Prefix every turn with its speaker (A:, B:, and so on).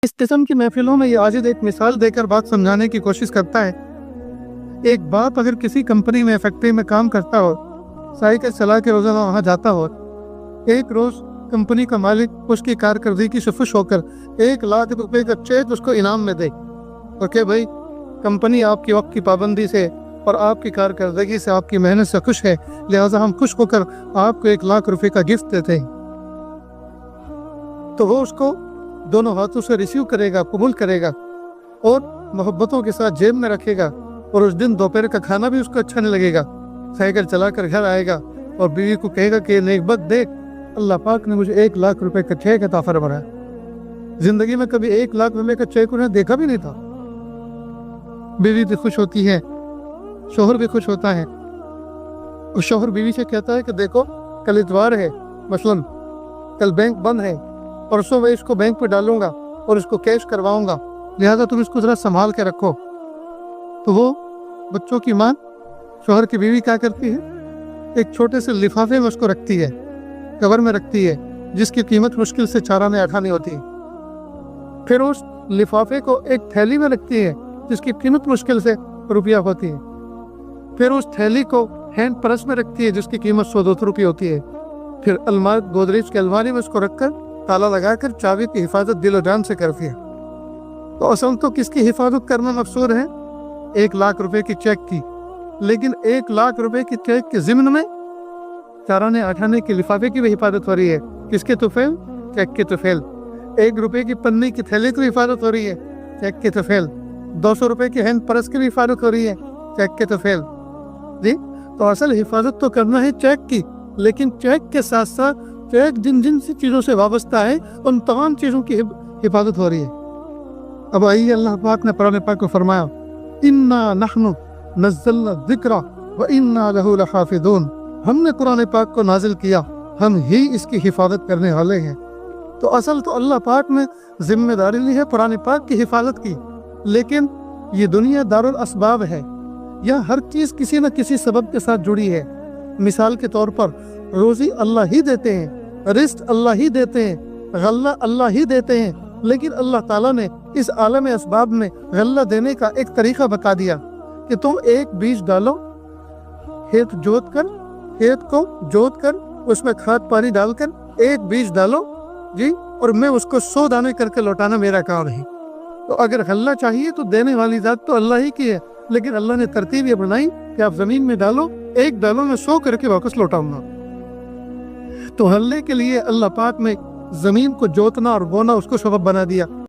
A: اس قسم کی محفلوں میں یہ عاجز ایک مثال دے کر بات سمجھانے کی کوشش کرتا ہے۔ ایک باپ اگر کسی کمپنی میں فیکٹری میں کام کرتا ہو، سائیکل چلا کے روزانہ وہاں جاتا ہو، ایک روز کمپنی کا مالک اس کی کارکردگی سے خوش ہو کر 1,00,000 روپے کا چیک اس کو انعام میں دے اور کہ بھائی کمپنی آپ کی وقت کی پابندی سے اور آپ کی کارکردگی سے، آپ کی محنت سے خوش ہے، لہٰذا ہم خوش ہو کر آپ کو 1,00,000 روپے کا گفٹ دیتے ہیں، تو وہ اس کو دونوں ہاتھوں سے ریسیو کرے گا، قبول کرے گا اور محبتوں کے ساتھ جیب میں رکھے گا، اور اس دن دوپہر کا کھانا بھی اس کو اچھا نہیں لگے گا۔ سائیکل چلا کر گھر آئے گا اور بیوی کو کہے گا کہ نیک بخت دیکھ، اللہ پاک نے مجھے 1,00,000 روپے کا چیک عطا فرمایا، زندگی میں کبھی 1,00,000 روپے کا چیک انہیں دیکھا بھی نہیں تھا۔ بیوی بھی خوش ہوتی ہے، شوہر بھی خوش ہوتا ہے، اور شوہر بیوی سے کہتا ہے کہ دیکھو کل اتوار ہے، مثلاً کل بینک بند ہے، پرسوں میں اس کو بینک پہ ڈالوں گا اور اس کو کیش کرواؤں گا، لہذا تم اس کو ذرا سنبھال کے رکھو۔ تو وہ بچوں کی ماں شوہر کی بیوی کیا کرتی ہے، ایک چھوٹے سے لفافے میں اس کو رکھتی ہے، کور میں رکھتی ہے، جس کی قیمت مشکل سے 4 آنے 8 آنے ہوتی ہے۔ پھر اس لفافے کو ایک تھیلی میں رکھتی ہے جس کی قیمت مشکل سے روپیہ ہوتی ہے۔ پھر اس تھیلی کو ہینڈ پرس میں رکھتی ہے جس کی قیمت 100-200 روپے ہوتی ہے۔ پھر گودریج کے الماری میں اس کو رکھ کر تالا لگا کر چابی کی حفاظت دل و جان سے کرتی ہے۔ تو اصل تو کس کی حفاظت کرنا مقصود ہے؟ 1,00,000 روپے کی چیک کی، لیکن 1,00,000 روپے کی چیک کے ضمن میں 4 آنے 8 آنے کے لفافے کی بھی حفاظت ہو رہی ہے۔ کس کے طفیل؟ چیک کے طفیل۔ 1 روپے کی پنی کی تھیلی کی حفاظت ہو رہی ہے، چیک کے طفیل۔ 200 روپے کی ہینڈ پرس کی بھی حفاظت ہو رہی ہے، چیک کے طفیل۔ جی تو اصل حفاظت تو کرنا ہے چیک کی، لیکن چیک کے ساتھ ساتھ چیک جن جن سی چیزوں سے وابستہ ہے ان تمام چیزوں کی حفاظت ہو رہی ہے۔ اب آئیے اللہ پاک نے قرآن پاک کو فرمایا اِنَّا نَحْنُ نَزَّلْنَا الذِّكْرَ وَإِنَّا لَهُ لَحَافِظُونَ، ہم نے قرآن پاک کو نازل کیا، ہم ہی اس کی حفاظت کرنے والے ہیں۔ تو اصل تو اللہ پاک نے ذمہ داری لی ہے قرآن پاک کی حفاظت کی، لیکن یہ دنیا دارالاسباب ہے، یہاں ہر چیز کسی نہ کسی سبب کے ساتھ جڑی ہے۔ مثال کے طور پر روزی اللہ ہی دیتے ہیں، رزق اللہ ہی دیتے ہیں، غلہ اللہ ہی دیتے ہیں، لیکن اللہ تعالیٰ نے اس عالم اسباب میں غلہ دینے کا ایک طریقہ بتا دیا کہ تم ایک بیج ڈالو، کھیت کو جوت کر اس میں کھاد پانی ڈال کر ایک بیج ڈالو جی، اور میں اس کو 100 دانے کر کے لوٹانا میرا کام ہے۔ تو اگر غلہ چاہیے تو دینے والی ذات تو اللہ ہی کی ہے، لیکن اللہ نے ترتیب یہ بنائی کہ آپ زمین میں ڈالو، ایک ڈالو میں 100 کر کے واپس لوٹاؤں گا۔ تو غلے کے لیے اللہ پاک نے زمین کو جوتنا اور بونا اس کو سبب بنا دیا۔